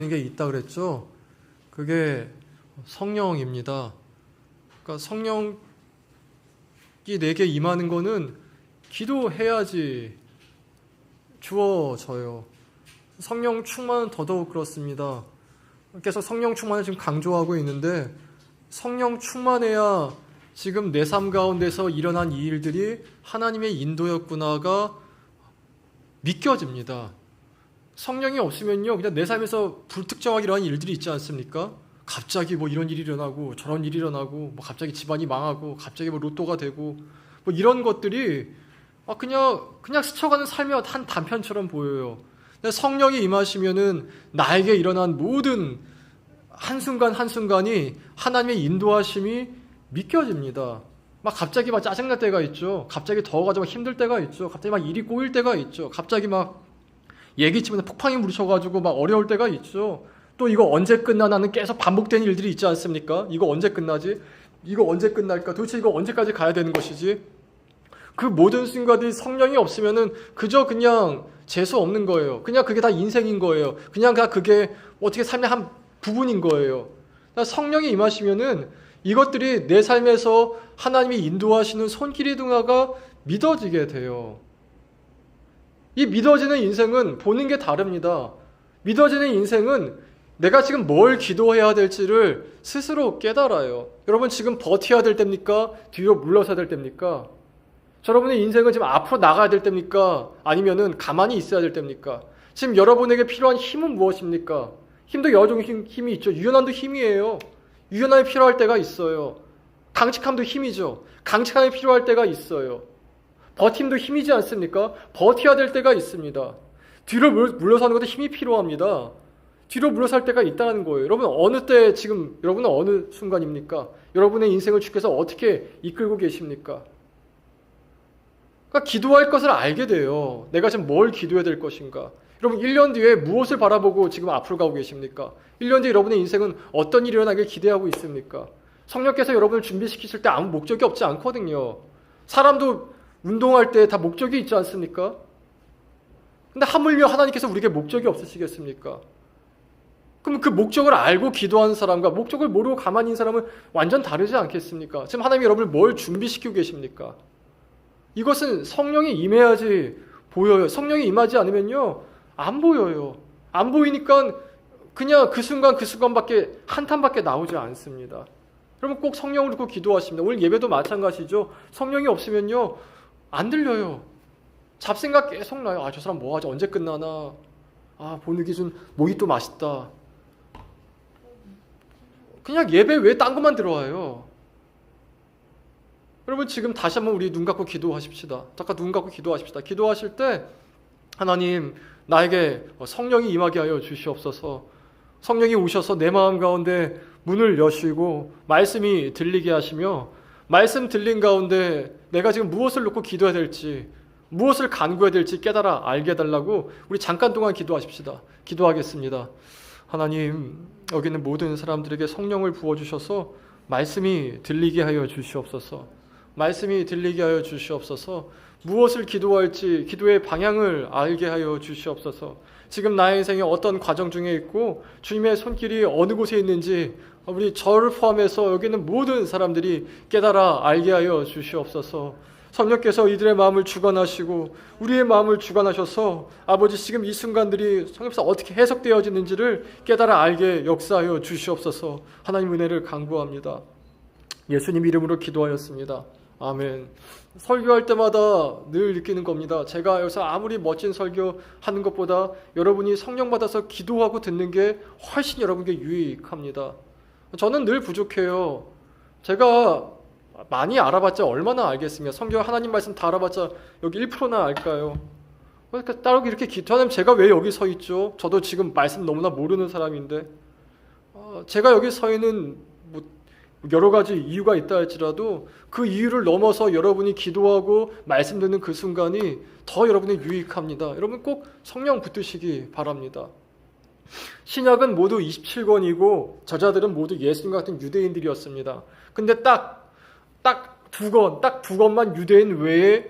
게 있다 그랬죠? 그게 성령입니다. 그러니까 성령이 내게 임하는 거는 기도해야지 주어져요. 성령 충만은 더더욱 그렇습니다. 계속 성령 충만을 지금 강조하고 있는데, 성령 충만해야 지금 내 삶 가운데서 일어난 이 일들이 하나님의 인도였구나가 믿겨집니다. 성령이 없으면요, 그냥 내 삶에서 불특정하게 일어나는 일들이 있지 않습니까? 갑자기 뭐 이런 일이 일어나고 저런 일이 일어나고, 뭐 갑자기 집안이 망하고 갑자기 뭐 로또가 되고, 뭐 이런 것들이 그냥 스쳐가는 삶의 한 단편처럼 보여요. 근데 성령이 임하시면은 나에게 일어난 모든 한순간 한순간이 하나님의 인도하심이 믿겨집니다. 막 갑자기 막 짜증날 때가 있죠. 갑자기 더워가지고 힘들 때가 있죠. 갑자기 막 일이 꼬일 때가 있죠. 갑자기 막 예기치면서 폭풍이 물으셔가지고 막 어려울 때가 있죠. 또 이거 언제 끝나나는 계속 반복되는 일들이 있지 않습니까? 이거 언제 끝나지? 이거 언제 끝날까? 도대체 이거 언제까지 가야 되는 것이지? 그 모든 순간들이 성령이 없으면은 그저 그냥 재수 없는 거예요. 그냥 그게 다 인생인 거예요. 그냥 그게 어떻게 삶의 한 부분인 거예요. 성령이 임하시면은 이것들이 내 삶에서 하나님이 인도하시는 손길이 둥아가 믿어지게 돼요. 이 믿어지는 인생은 보는 게 다릅니다. 믿어지는 인생은 내가 지금 뭘 기도해야 될지를 스스로 깨달아요. 여러분 지금 버텨야 될 때입니까? 뒤로 물러서야 될 때입니까? 여러분의 인생은 지금 앞으로 나가야 될 때입니까? 아니면은 가만히 있어야 될 때입니까? 지금 여러분에게 필요한 힘은 무엇입니까? 힘도 여러 종의 힘이 있죠. 유연함도 힘이에요. 유연함이 필요할 때가 있어요. 강직함도 힘이죠. 강직함이 필요할 때가 있어요. 버팀도 힘이지 않습니까? 버텨야 될 때가 있습니다. 뒤로 물러서는 것도 힘이 필요합니다. 뒤로 물러설 때가 있다는 거예요. 여러분 어느 때 지금 여러분은 어느 순간입니까? 여러분의 인생을 주께서 어떻게 이끌고 계십니까? 그러니까 기도할 것을 알게 돼요. 내가 지금 뭘 기도해야 될 것인가? 여러분 1년 뒤에 무엇을 바라보고 지금 앞으로 가고 계십니까? 1년 뒤에 여러분의 인생은 어떤 일이 일어나길 기대하고 있습니까? 성령께서 여러분을 준비시키실 때 아무 목적이 없지 않거든요. 사람도 운동할 때 다 목적이 있지 않습니까? 근데 하물며 하나님께서 우리에게 목적이 없으시겠습니까? 그럼 그 목적을 알고 기도하는 사람과 목적을 모르고 가만히 있는 사람은 완전 다르지 않겠습니까? 지금 하나님이 여러분을 뭘 준비시키고 계십니까? 이것은 성령이 임해야지 보여요. 성령이 임하지 않으면요 안 보여요. 안 보이니까 그냥 그 순간밖에 한탄밖에 나오지 않습니다. 여러분 꼭 성령을 듣고 기도하십니다. 오늘 예배도 마찬가지죠. 성령이 없으면요 안 들려요. 잡생각 계속 나요. 저 사람 뭐하지? 언제 끝나나? 보는 기준 모히또 맛있다. 그냥 예배 왜 딴 것만 들어와요? 여러분 지금 다시 한번 우리 눈 감고 기도하십시다. 잠깐 눈 감고 기도하십시다. 기도하실 때 하나님 나에게 성령이 임하게 하여 주시옵소서. 성령이 오셔서 내 마음 가운데 문을 여시고 말씀이 들리게 하시며, 말씀 들린 가운데 내가 지금 무엇을 놓고 기도해야 될지, 무엇을 간구해야 될지 깨달아 알게 해달라고 우리 잠깐 동안 기도하십시다. 기도하겠습니다. 하나님 여기 있는 모든 사람들에게 성령을 부어주셔서 말씀이 들리게 하여 주시옵소서. 말씀이 들리게 하여 주시옵소서. 무엇을 기도할지 기도의 방향을 알게 하여 주시옵소서. 지금 나의 인생에 어떤 과정 중에 있고 주님의 손길이 어느 곳에 있는지 우리 저를 포함해서 여기 있는 모든 사람들이 깨달아 알게 하여 주시옵소서. 성령께서 이들의 마음을 주관하시고 우리의 마음을 주관하셔서 아버지 지금 이 순간들이 성령께서 어떻게 해석되어지는지를 깨달아 알게 역사하여 주시옵소서. 하나님 은혜를 간구합니다. 예수님 이름으로 기도하였습니다. 아멘. 설교할 때마다 늘 느끼는 겁니다. 제가 여기서 아무리 멋진 설교하는 것보다 여러분이 성령 받아서 기도하고 듣는 게 훨씬 여러분께 유익합니다. 저는 늘 부족해요. 제가 많이 알아봤자 얼마나 알겠습니까? 성경 하나님 말씀 다 알아봤자 여기 1%나 알까요? 그러니까 따로 이렇게 기도하면 제가 왜 여기 서 있죠? 저도 지금 말씀 너무나 모르는 사람인데 제가 여기 서 있는 여러 가지 이유가 있다 할지라도 그 이유를 넘어서 여러분이 기도하고 말씀 듣는 그 순간이 더 여러분이 유익합니다. 여러분 꼭 성령 붙드시기 바랍니다. 신약은 모두 27권이고 저자들은 모두 예수님 같은 유대인들이었습니다. 근데 딱 두 권만 유대인 외에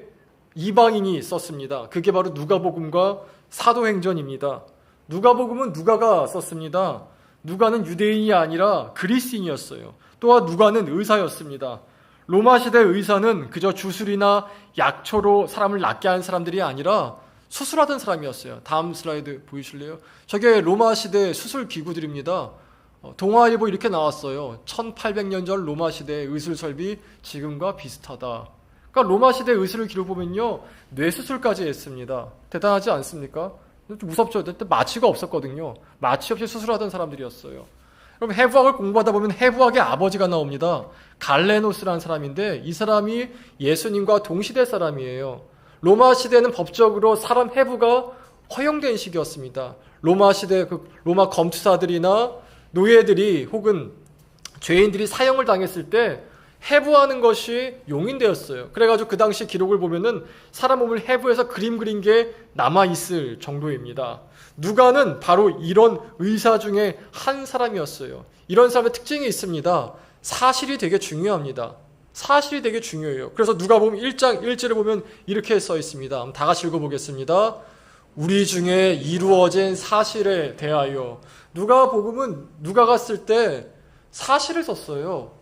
이방인이 썼습니다. 그게 바로 누가복음과 사도행전입니다. 누가복음은 누가가 썼습니다. 누가는 유대인이 아니라 그리스인이었어요. 또한 누가는 의사였습니다. 로마 시대 의사는 그저 주술이나 약초로 사람을 낫게 하는 사람들이 아니라 수술하던 사람이었어요. 다음 슬라이드 보이실래요? 저게 로마 시대 수술 기구들입니다. 동아일보 이렇게 나왔어요. 1800년 전 로마 시대의 의술 설비 지금과 비슷하다. 그러니까 로마 시대 의술을 기록 보면요, 뇌수술까지 했습니다. 대단하지 않습니까? 좀 무섭죠. 그때 마취가 없었거든요. 마취 없이 수술하던 사람들이었어요. 그럼 해부학을 공부하다 보면 해부학의 아버지가 나옵니다. 갈레노스라는 사람인데 이 사람이 예수님과 동시대 사람이에요. 로마 시대는 법적으로 사람 해부가 허용된 시기였습니다. 로마 시대 로마 검투사들이나 노예들이 혹은 죄인들이 사형을 당했을 때 해부하는 것이 용인되었어요. 그래가지고 그 당시 기록을 보면은 사람 몸을 해부해서 그림 그린 게 남아있을 정도입니다. 누가는 바로 이런 의사 중에 한 사람이었어요. 이런 사람의 특징이 있습니다. 사실이 되게 중요합니다. 사실이 되게 중요해요. 그래서 누가복음 1장 1절을 보면 이렇게 써 있습니다. 다 같이 읽어보겠습니다. 우리 중에 이루어진 사실에 대하여. 누가복음은 누가가 쓸 때 사실을 썼어요.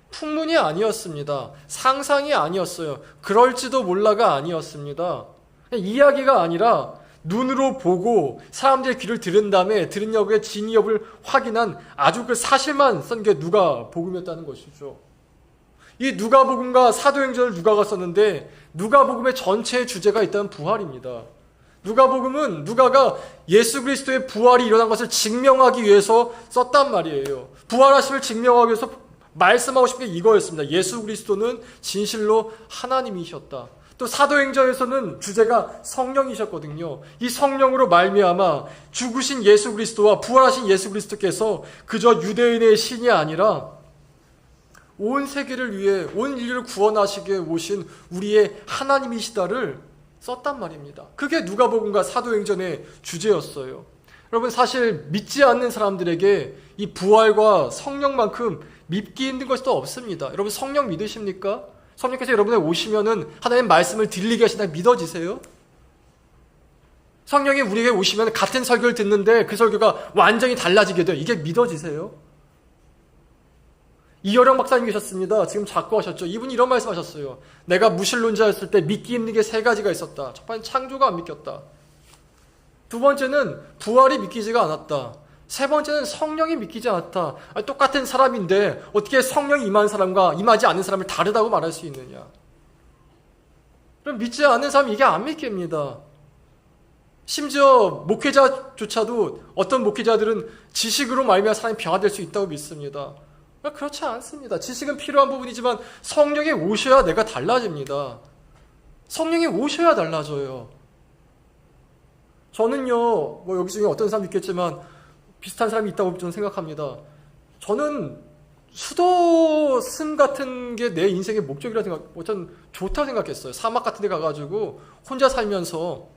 풍문이 아니었습니다. 상상이 아니었어요. 그럴지도 몰라가 아니었습니다. 이야기가 아니라 눈으로 보고 사람들의 귀를 들은 다음에 들은 여부의 진위 여부를 확인한 아주 그 사실만 쓴 게 누가복음이었다는 것이죠. 이 누가복음과 사도행전을 누가가 썼는데 누가복음의 전체의 주제가 있다면 부활입니다. 누가복음은 누가가 예수 그리스도의 부활이 일어난 것을 증명하기 위해서 썼단 말이에요. 부활하심을 증명하기 위해서 말씀하고 싶은 게 이거였습니다. 예수 그리스도는 진실로 하나님이셨다. 또 사도행전에서는 주제가 성령이셨거든요. 이 성령으로 말미암아 죽으신 예수 그리스도와 부활하신 예수 그리스도께서 그저 유대인의 신이 아니라 온 세계를 위해 온 인류를 구원하시기 위해 오신 우리의 하나님이시다를 썼단 말입니다. 그게 누가복음과 사도행전의 주제였어요. 여러분, 사실 믿지 않는 사람들에게 이 부활과 성령만큼 믿기 힘든 것이 또 없습니다. 여러분, 성령 믿으십니까? 성령께서 여러분에 오시면은 하나님 말씀을 들리게 하신다 믿어지세요? 성령이 우리에게 오시면 같은 설교를 듣는데 그 설교가 완전히 달라지게 돼요. 이게 믿어지세요? 이여령 박사님 계셨습니다. 지금 작고하셨죠. 이분이 이런 말씀하셨어요. 내가 무신론자였을 때 믿기 힘든 게 세 가지가 있었다. 첫 번째는 창조가 안 믿겼다. 두 번째는 부활이 믿기지가 않았다. 세 번째는 성령이 믿기지 않았다. 똑같은 사람인데 어떻게 성령이 임한 사람과 임하지 않는 사람을 다르다고 말할 수 있느냐. 그럼 믿지 않는 사람이 이게 안 믿깁니다. 심지어 목회자조차도 어떤 목회자들은 지식으로 말미암아 사람이 변화될 수 있다고 믿습니다. 그렇지 않습니다. 지식은 필요한 부분이지만 성령이 오셔야 내가 달라집니다. 성령이 오셔야 달라져요. 저는요, 여기 중에 어떤 사람도 있겠지만 비슷한 사람이 있다고 저는 생각합니다. 저는 수도승 같은 게 내 인생의 목적이라고 저는 좋다고 생각했어요. 사막 같은 데 가가지고 혼자 살면서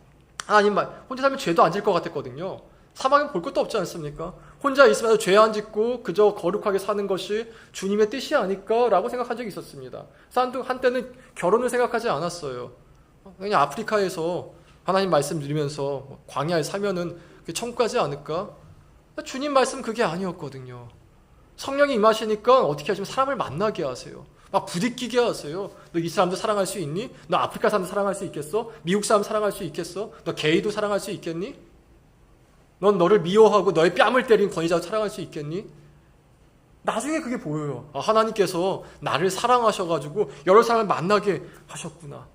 혼자 살면 죄도 안 질 것 같았거든요. 사막엔 볼 것도 없지 않습니까? 혼자 있으면서 죄 안 짓고 그저 거룩하게 사는 것이 주님의 뜻이 아닐까라고 생각한 적이 있었습니다. 한때는 결혼을 생각하지 않았어요. 그냥 아프리카에서 하나님 말씀 들으면서 광야에 살면은 천국 가지 않을까? 주님 말씀 그게 아니었거든요. 성령이 임하시니까 어떻게 하시면 사람을 만나게 하세요. 막 부딪히게 하세요. 너 이 사람도 사랑할 수 있니? 너 아프리카 사람도 사랑할 수 있겠어? 미국 사람 사랑할 수 있겠어? 너 게이도 사랑할 수 있겠니? 넌 너를 미워하고 너의 뺨을 때린 권위자도 사랑할 수 있겠니? 나중에 그게 보여요. 하나님께서 나를 사랑하셔가지고 여러 사람을 만나게 하셨구나.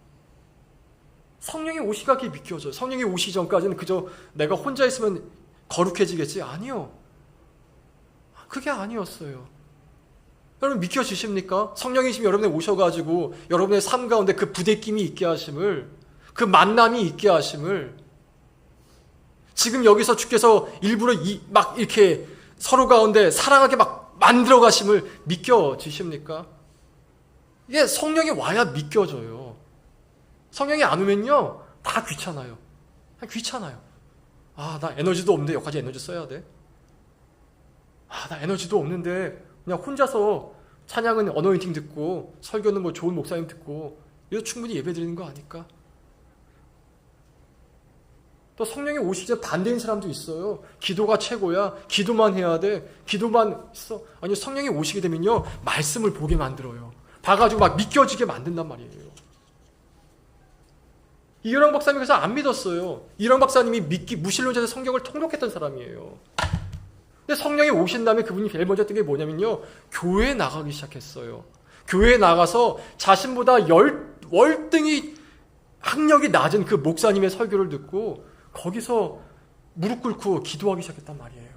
성령이 오시가 그게 믿겨져요. 성령이 오시기 전까지는 그저 내가 혼자 있으면 거룩해지겠지? 아니요. 그게 아니었어요. 여러분 믿겨지십니까? 성령이시면 여러분에 오셔가지고 여러분의 삶 가운데 그 부대낌이 있게 하심을, 그 만남이 있게 하심을, 지금 여기서 주께서 일부러 막 이렇게 서로 가운데 사랑하게 막 만들어 가심을 믿겨지십니까? 이게 성령이 와야 믿겨져요. 성령이 안 오면요, 다 귀찮아요. 귀찮아요. 나 에너지도 없는데 여기까지 에너지 써야 돼? 나 에너지도 없는데 그냥 혼자서 찬양은 어노인팅 듣고 설교는 좋은 목사님 듣고 이거 충분히 예배 드리는 거 아닐까? 또 성령이 오시기 전에 반대인 사람도 있어요. 기도가 최고야. 기도만 해야 돼. 기도만 있어. 아니, 성령이 오시게 되면요, 말씀을 보게 만들어요. 봐가지고 막 믿겨지게 만든단 말이에요. 이효령 박사님이 그래서 안 믿었어요. 이효령 박사님이 무신론자에서 성경을 통독했던 사람이에요. 근데 성령이 오신 다음에 그분이 제일 먼저 했던 게 뭐냐면요, 교회에 나가기 시작했어요. 교회에 나가서 자신보다 월등히 학력이 낮은 그 목사님의 설교를 듣고 거기서 무릎 꿇고 기도하기 시작했단 말이에요.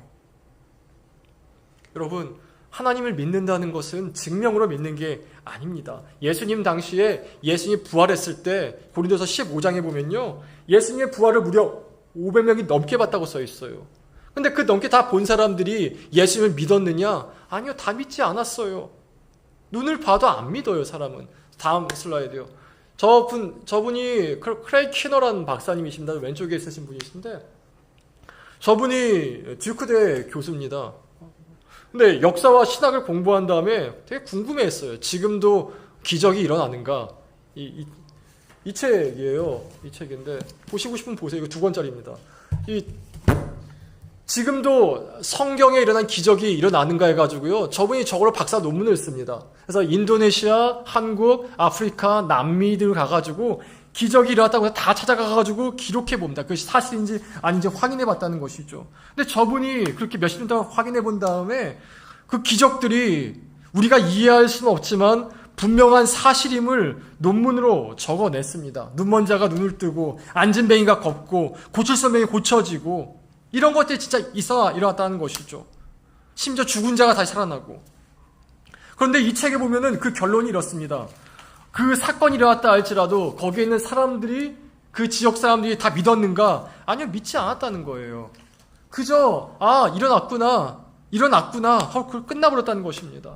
여러분, 하나님을 믿는다는 것은 증명으로 믿는 게 아닙니다. 예수님 당시에 예수님이 부활했을 때 고린도서 15장에 보면요, 예수님의 부활을 무려 500명이 넘게 봤다고 써 있어요. 근데 그 넘게 다 본 사람들이 예수님을 믿었느냐? 아니요, 다 믿지 않았어요. 눈을 봐도 안 믿어요, 사람은. 다음 슬라이드요. 저분이 크레이 키너라는 박사님이십니다. 왼쪽에 있으신 분이신데, 저분이 듀크대 교수입니다. 근데 역사와 신학을 공부한 다음에 되게 궁금해했어요. 지금도 기적이 일어나는가? 이 책이에요. 이 책인데 보시고 싶으면 보세요. 이거 2권짜리입니다. 지금도 성경에 일어난 기적이 일어나는가 해가지고요, 저분이 저걸로 박사 논문을 씁니다. 그래서 인도네시아, 한국, 아프리카, 남미 등 가가지고 기적이 일어났다고 해서 다 찾아가가지고 기록해 봅니다. 그것이 사실인지 아닌지 확인해 봤다는 것이죠. 근데 저분이 그렇게 몇십 년 동안 확인해 본 다음에 그 기적들이 우리가 이해할 수는 없지만 분명한 사실임을 논문으로 적어냈습니다. 눈먼 자가 눈을 뜨고, 앉은 뱅이가 걷고, 고칠 수 없는 뱅이 고쳐지고, 이런 것들이 진짜 일어났다는 것이죠. 심지어 죽은 자가 다시 살아나고. 그런데 이 책에 보면은 그 결론이 이렇습니다. 그 사건이 일어났다 할지라도 거기에 있는 사람들이, 그 지역 사람들이 다 믿었는가? 아니요, 믿지 않았다는 거예요. 그저 일어났구나 하고 끝나버렸다는 것입니다.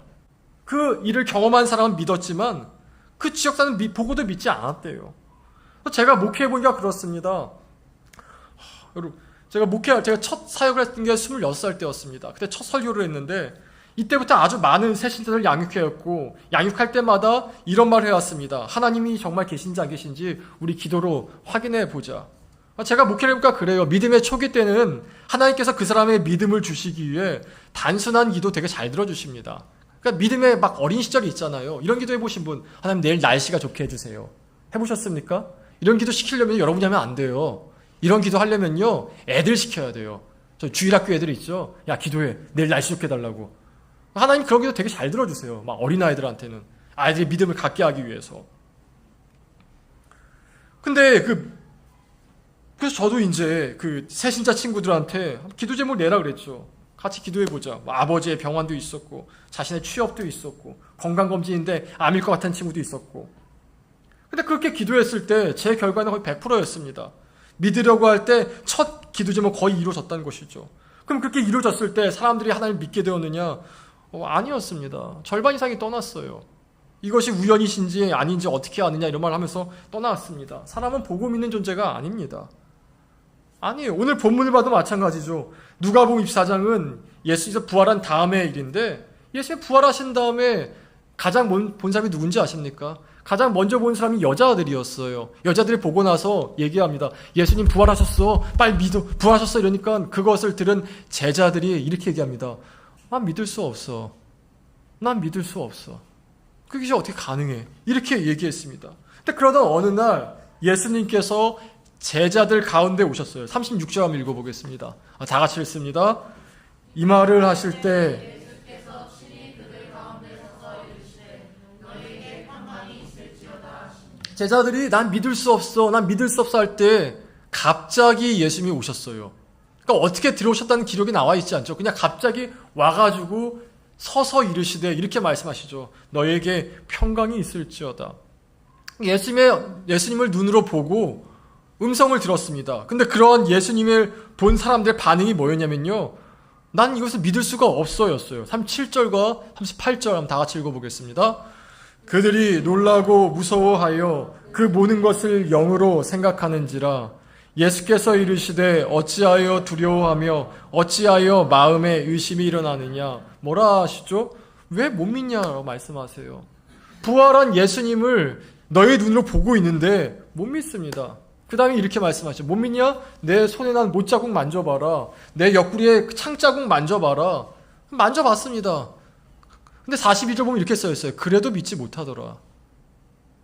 그 일을 경험한 사람은 믿었지만 그 지역 사람은 보고도 믿지 않았대요. 제가 목회해보니까 그렇습니다. 여러분, 제가 첫 사역을 했던 게 26살 때였습니다. 그때 첫 설교를 했는데 이때부터 아주 많은 새신자들을 양육해왔고, 양육할 때마다 이런 말을 해왔습니다. 하나님이 정말 계신지 안 계신지 우리 기도로 확인해 보자. 제가 목회를 해보니까 그래요. 믿음의 초기 때는 하나님께서 그 사람의 믿음을 주시기 위해 단순한 기도 되게 잘 들어주십니다. 그러니까 믿음의 막 어린 시절이 있잖아요. 이런 기도 해보신 분, 하나님 내일 날씨가 좋게 해주세요. 해보셨습니까? 이런 기도 시키려면 여러분이 하면 안 돼요. 이런 기도 하려면요, 애들 시켜야 돼요. 저 주일학교 애들 있죠? 야, 기도해. 내일 날씨 좋게 해달라고. 하나님 그런 기도 되게 잘 들어주세요. 막 어린아이들한테는. 아이들이 믿음을 갖게 하기 위해서. 근데 그래서 저도 이제 그 새신자 친구들한테 기도 제목 내라 그랬죠. 같이 기도해보자. 뭐 아버지의 병환도 있었고, 자신의 취업도 있었고, 건강검진인데 암일 것 같은 친구도 있었고. 근데 그렇게 기도했을 때 제 결과는 거의 100%였습니다. 믿으려고 할 때 첫 기도 제목 거의 이루어졌다는 것이죠. 그럼 그렇게 이루어졌을 때 사람들이 하나님을 믿게 되었느냐? 아니었습니다. 절반 이상이 떠났어요. 이것이 우연이신지 아닌지 어떻게 아느냐 이런 말을 하면서 떠나왔습니다. 사람은 보고 믿는 존재가 아닙니다. 아니에요. 오늘 본문을 봐도 마찬가지죠. 누가복음 24장은 예수께서 부활한 다음의 일인데, 예수님 부활하신 다음에 가장 본 사람이 누군지 아십니까? 가장 먼저 본 사람이 여자들이었어요. 여자들이 보고 나서 얘기합니다. 예수님 부활하셨어. 빨리 믿어. 부활하셨어. 이러니까 그것을 들은 제자들이 이렇게 얘기합니다. 난 믿을 수 없어. 난 믿을 수 없어. 그게 어떻게 가능해? 이렇게 얘기했습니다. 근데 그러던 어느 날 예수님께서 제자들 가운데 오셨어요. 36절 한번 읽어보겠습니다. 다 같이 읽습니다. 이 말을 하실 때 제자들이 난 믿을 수 없어 할 때 갑자기 예수님이 오셨어요. 그러니까 어떻게 들어오셨다는 기록이 나와 있지 않죠. 그냥 갑자기 와가지고 서서 이르시되 이렇게 말씀하시죠. 너에게 평강이 있을지어다. 예수님을 눈으로 보고 음성을 들었습니다. 근데 그런 예수님을 본 사람들의 반응이 뭐였냐면요, 난 이것을 믿을 수가 없어였어요. 37절과 38절 한번 다 같이 읽어보겠습니다. 그들이 놀라고 무서워하여 그 모든 것을 영으로 생각하는지라. 예수께서 이르시되 어찌하여 두려워하며 어찌하여 마음에 의심이 일어나느냐. 뭐라 하시죠? 왜 못 믿냐고 말씀하세요. 부활한 예수님을 너의 눈으로 보고 있는데 못 믿습니다. 그 다음에 이렇게 말씀하시죠. 못 믿냐? 내 손에 난 못자국 만져봐라. 내 옆구리에 창자국 만져봐라. 만져봤습니다. 근데 42절 보면 이렇게 써있어요. 그래도 믿지 못하더라.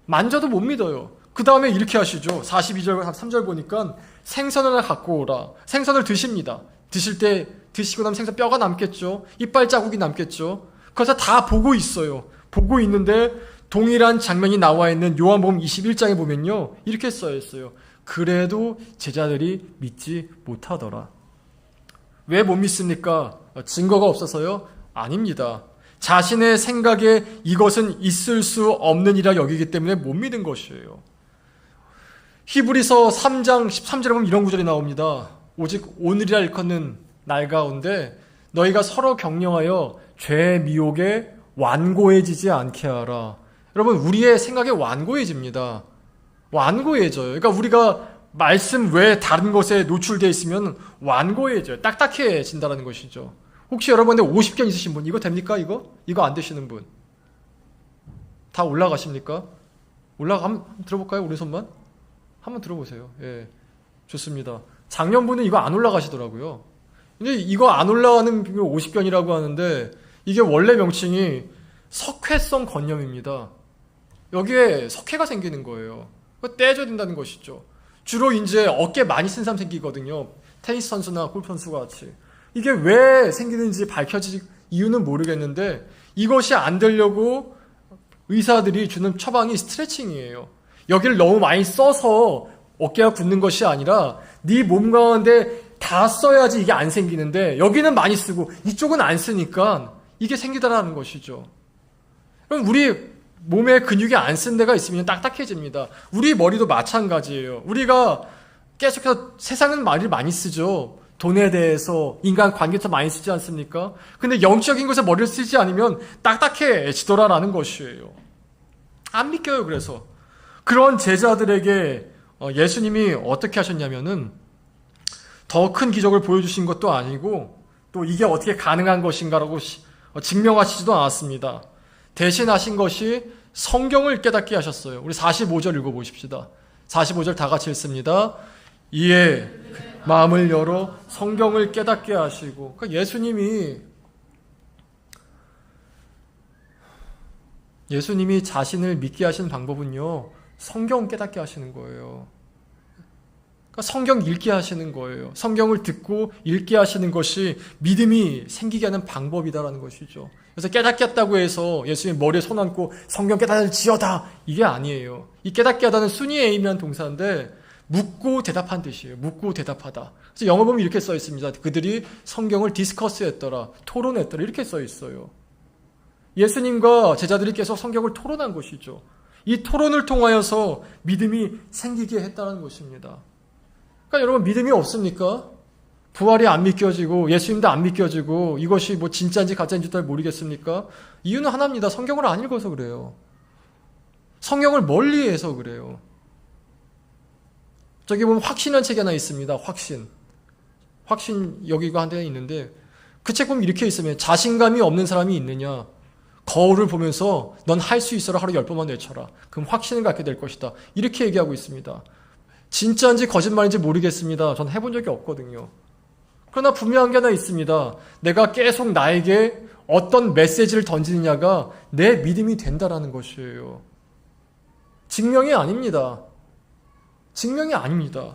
만져도 못 믿어요. 그 다음에 이렇게 하시죠. 42절 3절 보니까 생선을 갖고 오라. 생선을 드십니다. 드실 때 드시고 나면 생선 뼈가 남겠죠. 이빨 자국이 남겠죠. 그래서 다 보고 있어요. 보고 있는데 동일한 장면이 나와 있는 요한복음 21장에 보면요. 이렇게 써 있어요. 그래도 제자들이 믿지 못하더라. 왜 못 믿습니까? 증거가 없어서요? 아닙니다. 자신의 생각에 이것은 있을 수 없는 이라 여기기 때문에 못 믿은 것이에요. 히브리서 3장 13절에 보면 이런 구절이 나옵니다. 오직 오늘이라 일컫는 날 가운데 너희가 서로 격려하여 죄의 미혹에 완고해지지 않게 하라. 여러분, 우리의 생각에 완고해집니다. 완고해져요. 그러니까 우리가 말씀 외에 다른 것에 노출되어 있으면 완고해져요. 딱딱해진다는 것이죠. 혹시 여러분들 50견 있으신 분 이거 됩니까? 이거 안 되시는 분 다 올라가십니까? 한번 들어볼까요? 오른손만 한번 들어보세요. 예, 좋습니다. 작년분은 이거 안 올라가시더라고요. 근데 이거 안 올라가는 50견이라고 하는데 이게 원래 명칭이 석회성 건염입니다. 여기에 석회가 생기는 거예요. 떼줘야 된다는 것이죠. 주로 이제 어깨 많이 쓴 사람 생기거든요. 테니스 선수나 골프 선수가 같이. 이게 왜 생기는지 밝혀질 이유는 모르겠는데 이것이 안 되려고 의사들이 주는 처방이 스트레칭이에요. 여기를 너무 많이 써서 어깨가 굳는 것이 아니라 네 몸 가운데 다 써야지 이게 안 생기는데 여기는 많이 쓰고 이쪽은 안 쓰니까 이게 생기다라는 것이죠. 그럼 우리 몸에 근육이 안 쓴 데가 있으면 딱딱해집니다. 우리 머리도 마찬가지예요. 우리가 계속해서 세상은 말을 많이 쓰죠. 돈에 대해서, 인간 관계에서 많이 쓰지 않습니까? 근데 영적인 것에 머리를 쓰지 않으면 딱딱해지더라라는 것이에요. 안 믿겨요. 그래서 그런 제자들에게 예수님이 어떻게 하셨냐면은 더 큰 기적을 보여주신 것도 아니고 또 이게 어떻게 가능한 것인가라고 증명하시지도 않았습니다. 대신 하신 것이 성경을 깨닫게 하셨어요. 우리 45절 읽어보십시다. 45절 다 같이 읽습니다. 이에 마음을 열어 성경을 깨닫게 하시고, 그러니까 예수님이 자신을 믿게 하시는 방법은요, 성경 깨닫게 하시는 거예요. 그러니까 성경 읽게 하시는 거예요. 성경을 듣고 읽게 하시는 것이 믿음이 생기게 하는 방법이다라는 것이죠. 그래서 깨닫게 했다고 해서 예수님 머리에 손 얹고 성경 깨닫을지어다 이게 아니에요. 이 깨닫게 하다는 순위에 의미한 동사인데 묻고 대답한 뜻이에요. 묻고 대답하다. 그래서 영어 보면 이렇게 써 있습니다. 그들이 성경을 디스커스했더라, 토론했더라 이렇게 써 있어요. 예수님과 제자들이 계속 성경을 토론한 것이죠. 이 토론을 통하여서 믿음이 생기게 했다는 것입니다. 그러니까 여러분 믿음이 없습니까? 부활이 안 믿겨지고 예수님도 안 믿겨지고 이것이 뭐 진짜인지 가짜인지 잘 모르겠습니까? 이유는 하나입니다. 성경을 안 읽어서 그래요. 성경을 멀리해서 그래요. 저기 보면 확신이라는 책이 하나 있습니다. 확신 여기가 한 대 있는데 그 책 보면 이렇게 있으면 자신감이 없는 사람이 있느냐? 거울을 보면서 넌 할 수 있어라 하루 10번만 외쳐라. 그럼 확신을 갖게 될 것이다. 이렇게 얘기하고 있습니다. 진짜인지 거짓말인지 모르겠습니다. 전 해본 적이 없거든요. 그러나 분명한 게 하나 있습니다. 내가 계속 나에게 어떤 메시지를 던지느냐가 내 믿음이 된다라는 것이에요. 증명이 아닙니다. 증명이 아닙니다.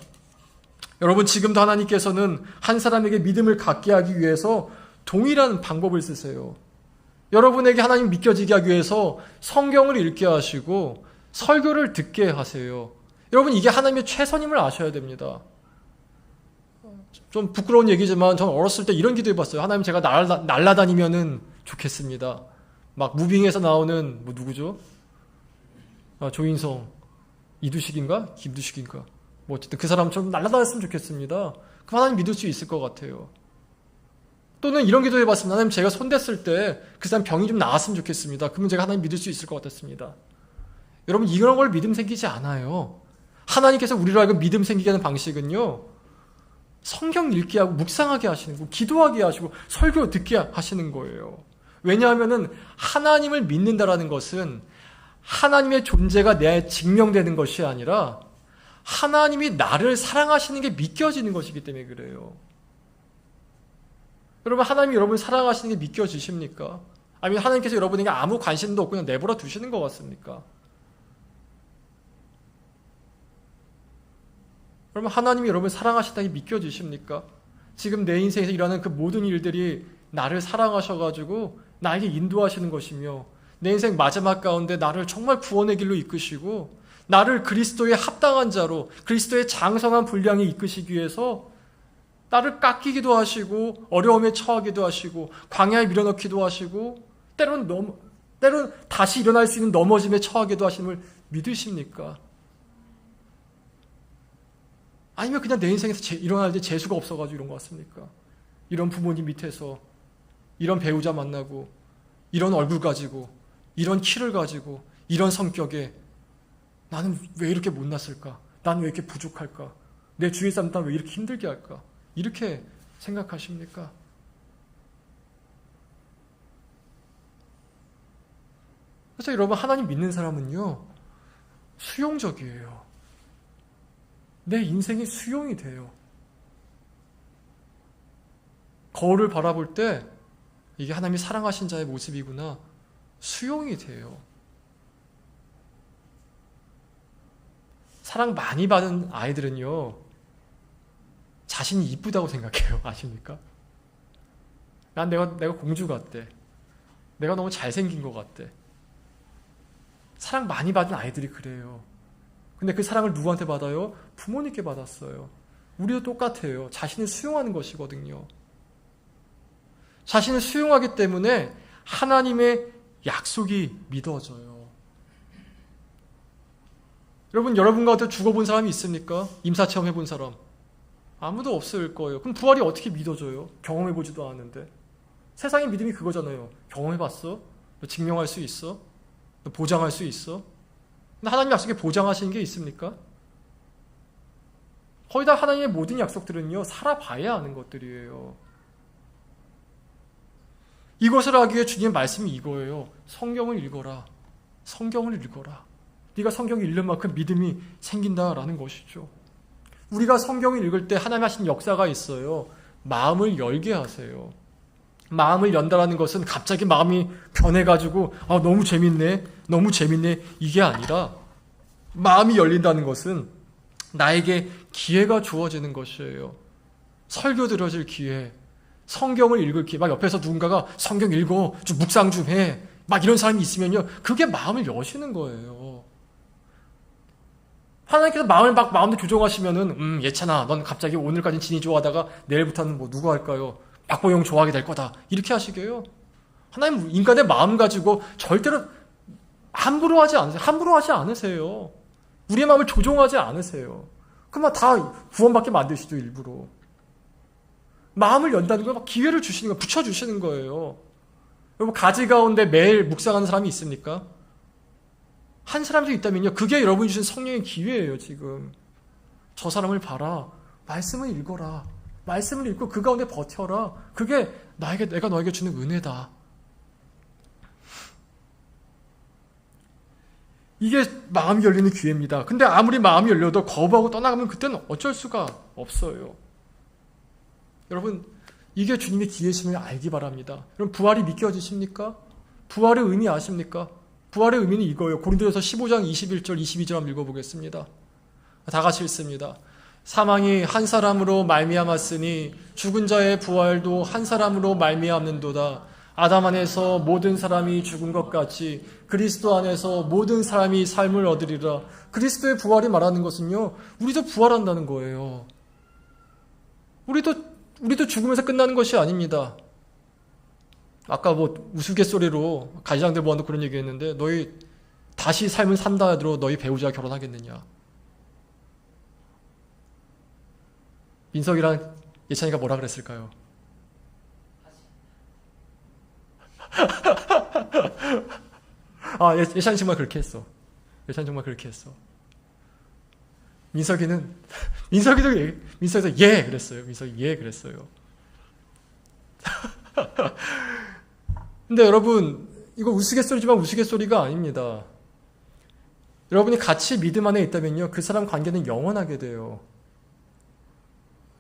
여러분 지금도 하나님께서는 한 사람에게 믿음을 갖게 하기 위해서 동일한 방법을 쓰세요. 여러분에게 하나님 믿겨지게 하기 위해서 성경을 읽게 하시고 설교를 듣게 하세요. 여러분 이게 하나님의 최선임을 아셔야 됩니다. 좀 부끄러운 얘기지만 저는 어렸을 때 이런 기도해봤어요. 하나님 제가 날아다니면은 좋겠습니다. 막 무빙에서 나오는 뭐 누구죠? 조인성, 이두식인가? 김두식인가? 뭐 어쨌든 그 사람처럼 날아다녔으면 좋겠습니다. 그럼 하나님 믿을 수 있을 것 같아요. 또는 이런 기도 해봤습니다. 하나님 제가 손댔을 때 그 사람 병이 좀 나았으면 좋겠습니다. 그러면 제가 하나님 믿을 수 있을 것 같았습니다. 여러분 이런 걸 믿음 생기지 않아요. 하나님께서 우리로 하여금 믿음 생기게 하는 방식은요. 성경 읽게 하고 묵상하게 하시는 거, 기도하게 하시고 설교 듣게 하시는 거예요. 왜냐하면은 하나님을 믿는다라는 것은 하나님의 존재가 내 증명되는 것이 아니라 하나님이 나를 사랑하시는 게 믿겨지는 것이기 때문에 그래요. 여러분, 하나님이 여러분을 사랑하시는 게 믿겨지십니까? 아니면 하나님께서 여러분에게 아무 관심도 없고 그냥 내버려 두시는 것 같습니까? 여러분, 하나님이 여러분을 사랑하신다는 게 믿겨지십니까? 지금 내 인생에서 일어나는 그 모든 일들이 나를 사랑하셔가지고 나에게 인도하시는 것이며, 내 인생 마지막 가운데 나를 정말 구원의 길로 이끄시고 나를 그리스도의 합당한 자로, 그리스도의 장성한 분량에 이끄시기 위해서 나를 깎이기도 하시고 어려움에 처하기도 하시고 광야에 밀어넣기도 하시고 때로는 다시 일어날 수 있는 넘어짐에 처하기도 하심을 믿으십니까? 아니면 그냥 내 인생에서 일어날 때 재수가 없어가지고 이런 것 같습니까? 이런 부모님 밑에서 이런 배우자 만나고 이런 얼굴 가지고 이런 키를 가지고 이런 성격에 나는 왜 이렇게 못났을까? 나는 왜 이렇게 부족할까? 내 주위 사람 나는 왜 이렇게 힘들게 할까? 이렇게 생각하십니까? 그래서 여러분, 하나님 믿는 사람은요, 수용적이에요. 내 인생이 수용이 돼요. 거울을 바라볼 때 이게 하나님이 사랑하신 자의 모습이구나, 수용이 돼요. 사랑 많이 받은 아이들은요, 자신이 이쁘다고 생각해요. 아십니까? 내가 공주 같대. 내가 너무 잘생긴 것 같대. 사랑 많이 받은 아이들이 그래요. 근데 그 사랑을 누구한테 받아요? 부모님께 받았어요. 우리도 똑같아요. 자신을 수용하는 것이거든요. 자신을 수용하기 때문에 하나님의 약속이 믿어져요. 여러분 가운데 죽어본 사람이 있습니까? 임사체험 해본 사람? 아무도 없을 거예요. 그럼 부활이 어떻게 믿어져요? 경험해보지도 않았는데. 세상의 믿음이 그거잖아요. 경험해봤어? 너 증명할 수 있어? 너 보장할 수 있어? 근데 하나님 약속에 보장하시는 게 있습니까? 거의 다 하나님의 모든 약속들은요, 살아봐야 아는 것들이에요. 이것을 하기 위해 주님의 말씀이 이거예요. 성경을 읽어라. 성경을 읽어라. 네가 성경을 읽는 만큼 믿음이 생긴다라는 것이죠. 우리가 성경을 읽을 때 하나님 하신 역사가 있어요. 마음을 열게 하세요. 마음을 연다라는 것은 갑자기 마음이 변해가지고 너무 재밌네, 너무 재밌네, 이게 아니라 마음이 열린다는 것은 나에게 기회가 주어지는 것이에요. 설교 들어줄 기회, 성경을 읽을 기회, 막 옆에서 누군가가 성경 읽어, 좀 묵상 좀 해, 막 이런 사람이 있으면요, 그게 마음을 여시는 거예요. 하나님께서 마음대로 조종하시면은, 예찬아, 넌 갑자기 오늘까지는 진이 좋아하다가 내일부터는 뭐 누구 할까요? 박보영 좋아하게 될 거다. 이렇게 하시게요. 하나님 인간의 마음 가지고 절대로 함부로 하지 않으세요. 함부로 하지 않으세요. 우리의 마음을 조종하지 않으세요. 그만 다 구원받게 만드시죠, 일부러. 마음을 연다는 건 막 기회를 주시는 거예요. 붙여주시는 거예요. 여러분, 가지 가운데 매일 묵상하는 사람이 있습니까? 한 사람도 있다면요, 그게 여러분이 주신 성령의 기회예요. 지금 저 사람을 봐라, 말씀을 읽어라, 말씀을 읽고 그 가운데 버텨라. 그게 내가 너에게 주는 은혜다. 이게 마음이 열리는 기회입니다. 근데 아무리 마음이 열려도 거부하고 떠나가면 그때는 어쩔 수가 없어요. 여러분, 이게 주님의 기회심을 알기 바랍니다. 여러분, 부활이 믿겨지십니까? 부활의 의미 아십니까? 부활의 의미는 이거예요. 고린도전서 15장 21절 22절 한번 읽어보겠습니다. 다 같이 읽습니다. 사망이 한 사람으로 말미암았으니 죽은 자의 부활도 한 사람으로 말미암는도다. 아담 안에서 모든 사람이 죽은 것 같이 그리스도 안에서 모든 사람이 삶을 얻으리라. 그리스도의 부활이 말하는 것은요, 우리도 부활한다는 거예요. 우리도 죽으면서 끝나는 것이 아닙니다. 아까 뭐 우스갯소리로 가지장들 모아놓고 그런 얘기했는데, 너희 다시 삶을 산다 하더라도 너희 배우자와 결혼하겠느냐? 민석이랑 예찬이가 뭐라 그랬을까요? 예찬이 정말 그렇게 했어. 예찬이 정말 그렇게 했어. 민석이도 예 그랬어요. 민석이 예 그랬어요. 근데 여러분, 이거 우스갯소리지만 우스갯소리가 아닙니다. 여러분이 같이 믿음 안에 있다면요, 그 사람 관계는 영원하게 돼요.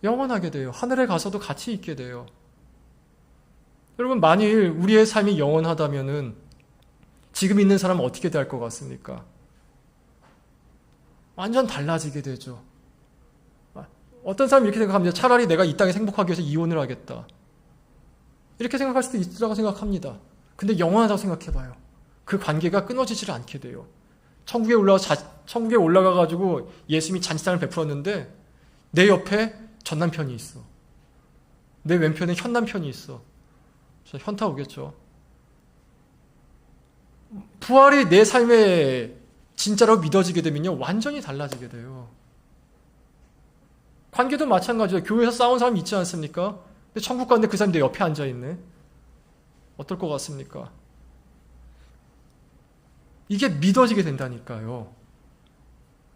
영원하게 돼요. 하늘에 가서도 같이 있게 돼요. 여러분, 만일 우리의 삶이 영원하다면은 지금 있는 사람은 어떻게 될 것 같습니까? 완전 달라지게 되죠. 어떤 사람이 이렇게 생각합니다. 차라리 내가 이 땅에서 행복하기 위해서 이혼을 하겠다. 이렇게 생각할 수도 있다고 생각합니다. 근데 영원하다고 생각해봐요. 그 관계가 끊어지질 않게 돼요. 천국에 올라가가지고 예수님이 잔치상을 베풀었는데 내 옆에 전남편이 있어. 내 왼편에 현남편이 있어. 저 현타 오겠죠. 부활이 내 삶에 진짜로 믿어지게 되면요, 완전히 달라지게 돼요. 관계도 마찬가지예요. 교회에서 싸운 사람 있지 않습니까? 근데 천국 갔는데 그 사람이 내 옆에 앉아있네. 어떨 것 같습니까? 이게 믿어지게 된다니까요.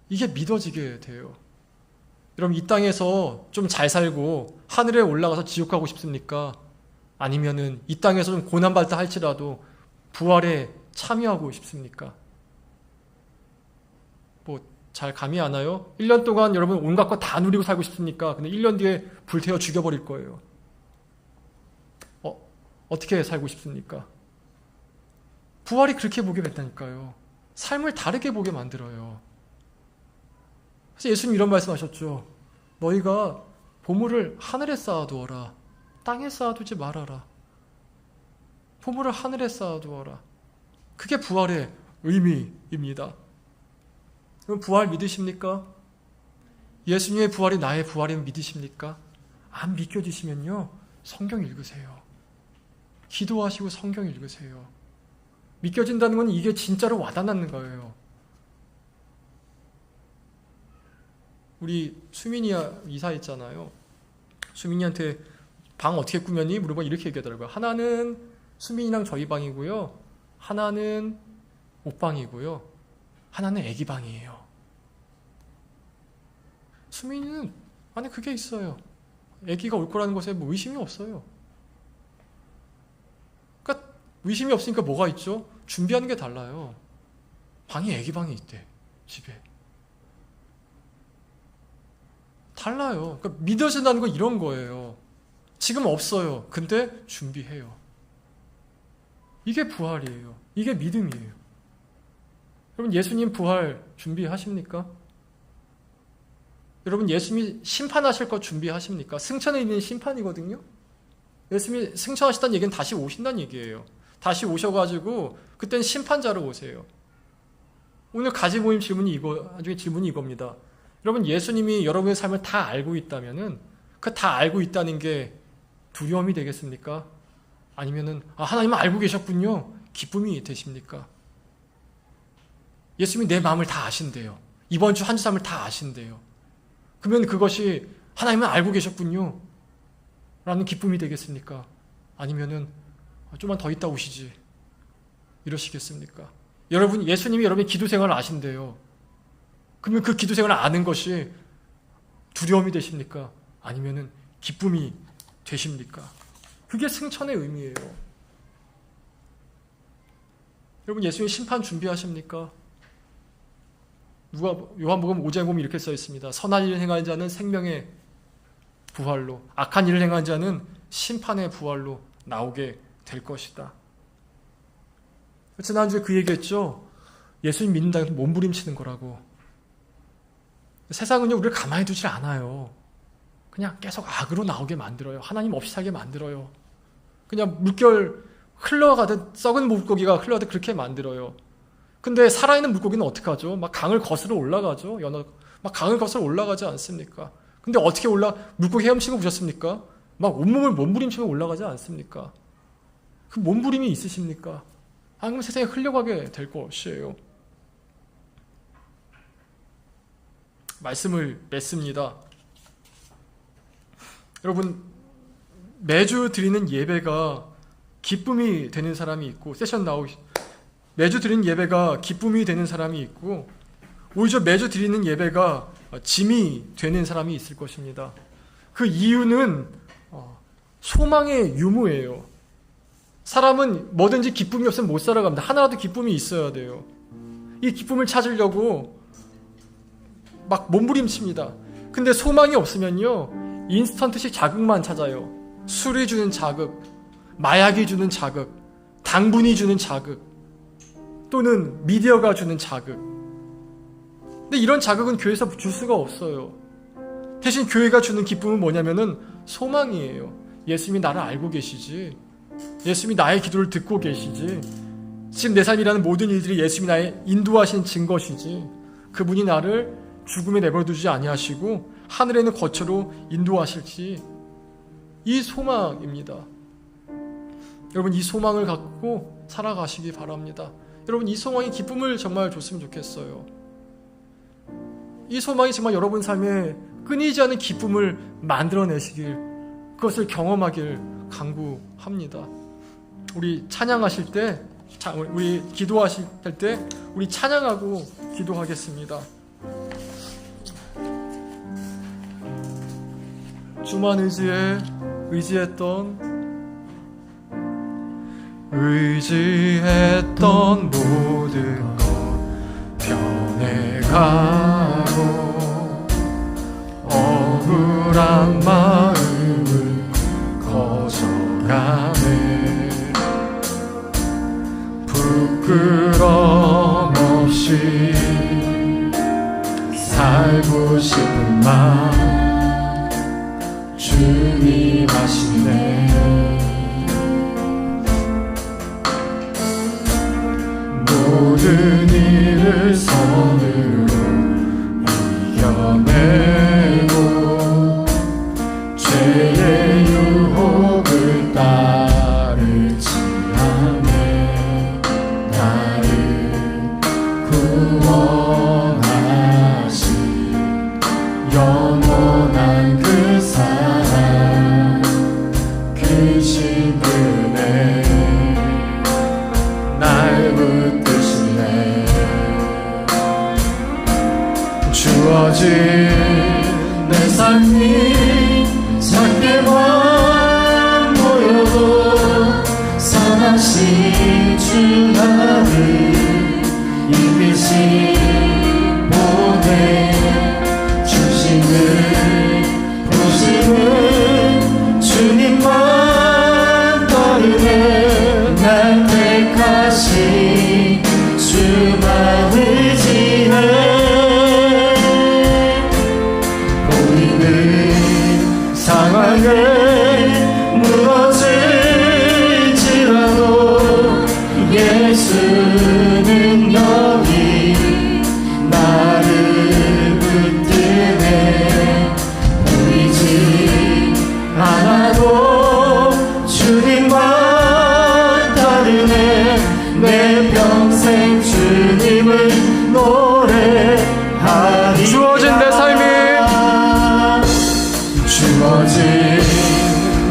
이게 믿어지게 돼요. 여러분, 이 땅에서 좀 잘 살고 하늘에 올라가서 지옥 가고 싶습니까? 아니면은 이 땅에서 좀 고난받다 할지라도 부활에 참여하고 싶습니까? 잘 감이 안 와요? 1년 동안 여러분 온갖 거 다 누리고 살고 싶습니까? 근데 1년 뒤에 불태워 죽여버릴 거예요. 어떻게 살고 싶습니까? 부활이 그렇게 보게 됐다니까요. 삶을 다르게 보게 만들어요. 그래서 예수님 이런 말씀하셨죠. 너희가 보물을 하늘에 쌓아두어라. 땅에 쌓아두지 말아라. 보물을 하늘에 쌓아두어라. 그게 부활의 의미입니다. 그럼 부활 믿으십니까? 예수님의 부활이 나의 부활임을 믿으십니까? 안 믿겨지시면요, 성경 읽으세요. 기도하시고 성경 읽으세요. 믿겨진다는 건 이게 진짜로 와닿는 거예요. 우리 수민이 이사 있잖아요. 수민이한테 방 어떻게 꾸몄니? 물어보면 이렇게 얘기하더라고요. 하나는 수민이랑 저희 방이고요. 하나는 옷방이고요. 하나는 애기 방이에요. 수민이는 안에 그게 있어요. 애기가 올 거라는 것에 뭐 의심이 없어요. 그러니까 의심이 없으니까 뭐가 있죠? 준비하는 게 달라요. 방이 애기 방이 있대. 집에. 달라요. 그러니까 믿어진다는 건 이런 거예요. 지금 없어요. 근데 준비해요. 이게 부활이에요. 이게 믿음이에요. 여러분, 예수님 부활 준비하십니까? 여러분, 예수님이 심판하실 것 준비하십니까? 승천에 있는 심판이거든요. 예수님이 승천하시다는 얘기는 다시 오신다는 얘기예요. 다시 오셔가지고 그때는 심판자로 오세요. 오늘 가지 모임 질문이 나중에 질문이 이겁니다. 여러분, 예수님이 여러분의 삶을 다 알고 있다면은 그 다 알고 있다는 게 두려움이 되겠습니까? 아니면은 하나님은 알고 계셨군요. 기쁨이 되십니까? 예수님이 내 마음을 다 아신대요. 이번 주 한 주 삶을 다 아신대요. 그러면 그것이 하나님은 알고 계셨군요. 라는 기쁨이 되겠습니까? 아니면은 좀만 더 있다 오시지. 이러시겠습니까? 여러분, 예수님이 여러분의 기도 생활을 아신대요. 그러면 그 기도 생활을 아는 것이 두려움이 되십니까? 아니면은 기쁨이 되십니까? 그게 승천의 의미예요. 여러분, 예수님 심판 준비하십니까? 요한복음 5장에 보면 이렇게 써 있습니다. 선한 일을 행하는 자는 생명의 부활로, 악한 일을 행하는 자는 심판의 부활로 나오게 될 것이다. 지난주에 그 얘기했죠. 예수님 믿는다는 것은 몸부림치는 거라고. 세상은요, 우리를 가만히 두질 않아요. 그냥 계속 악으로 나오게 만들어요. 하나님 없이 살게 만들어요. 그냥 물결 흘러가듯, 썩은 물고기가 흘러가듯 그렇게 만들어요. 근데 살아있는 물고기는 어떻게 하죠? 막 강을 거스러 올라가죠. 막 강을 거스러 올라가지 않습니까? 근데 어떻게 물고기 헤엄치고 보셨습니까? 막 온몸을 몸부림치며 올라가지 않습니까? 그 몸부림이 있으십니까? 그럼 세상에 흘려가게 될 것이에요. 말씀을 맺습니다. 여러분, 매주 드리는 예배가 기쁨이 되는 사람이 있고, 매주 드리는 예배가 기쁨이 되는 사람이 있고, 오히려 매주 드리는 예배가 짐이 되는 사람이 있을 것입니다. 그 이유는 소망의 유무예요. 사람은 뭐든지 기쁨이 없으면 못 살아갑니다. 하나라도 기쁨이 있어야 돼요. 이 기쁨을 찾으려고 막 몸부림칩니다. 근데 소망이 없으면요, 인스턴트식 자극만 찾아요. 술이 주는 자극, 마약이 주는 자극, 당분이 주는 자극, 또는 미디어가 주는 자극. 근데 이런 자극은 교회에서 줄 수가 없어요. 대신 교회가 주는 기쁨은 뭐냐면은 소망이에요. 예수님이 나를 알고 계시지, 예수님이 나의 기도를 듣고 계시지, 지금 내 삶이라는 모든 일들이 예수님이 나의 인도하신 증거시지, 그분이 나를 죽음에 내버려두지 아니하시고 하늘에 있는 거처로 인도하실지, 이 소망입니다. 여러분, 이 소망을 갖고 살아가시기 바랍니다. 여러분, 이 소망이 기쁨을 정말 줬으면 좋겠어요. 이 소망이 정말 여러분 삶에 끊이지 않는 기쁨을 만들어내시길, 그것을 경험하길 간구합니다. 우리 찬양하실 때, 우리 기도하실 때 우리 찬양하고 기도하겠습니다. 주만 의지했던 모든 것 변해가고, 억울한 마음을 거저가네. 부끄럼 없이 살고 싶은 마음 주님 아시네. 모든 일을 선으로 이겨내고 죄의 유혹을 따르지 않네. 나를 구원하신 영원한 그 사랑, 그 신금에 날 붙드시네. 주어진 내 삶이 작게만 보여도 선하신 주 나를 이끄시 보내. 보시는 주님만 따르네. 날 택하신 주만 의지해. 보이는 상황에 무너질지라도 예수는 여기 나를 붙드네. 보이지 않아도 주님만 따르네. 내 평생 주님을 노래하리라. 주어진 내 삶이, 주어진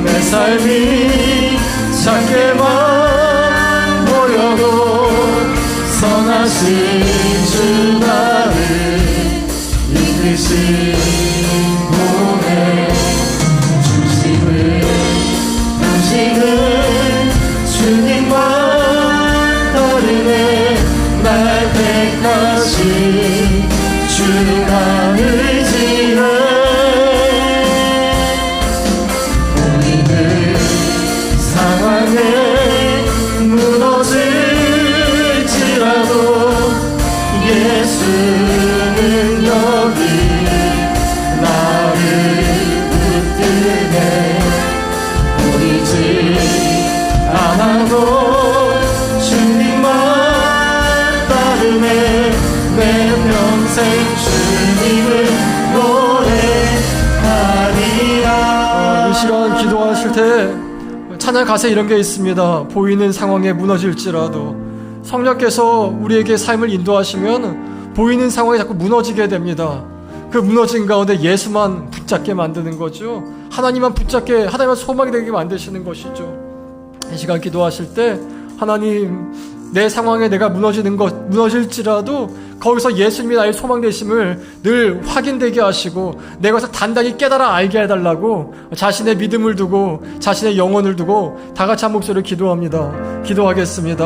내 삶이 작게만 보여도 선하신 주 나를 이끄시 보내. 주시는 주님만 따르네. 날 택하신 주만 의지해. 보이는 상황에 무너질지라도 예수는 여기 나를 붙드네. 보이지 않아도 주님만 따르네. 내 평생 주님을 노래하리라. 이 시간 기도하실 때 찬양 가사에 이런 게 있습니다. 보이는 상황에 무너질지라도. 성령께서 우리에게 삶을 인도하시면 보이는 상황이 자꾸 무너지게 됩니다. 그 무너진 가운데 예수만 붙잡게 만드는 거죠. 하나님만 붙잡게, 하나님만 소망이 되게 만드시는 것이죠. 이 시간 기도하실 때 하나님, 내 상황에 내가 무너질지라도 거기서 예수님이 나의 소망 되심을 늘 확인되게 하시고 내가 그것을 단단히 깨달아 알게 해달라고 자신의 믿음을 두고 자신의 영혼을 두고 다 같이 한 목소리로 기도합니다. 기도하겠습니다.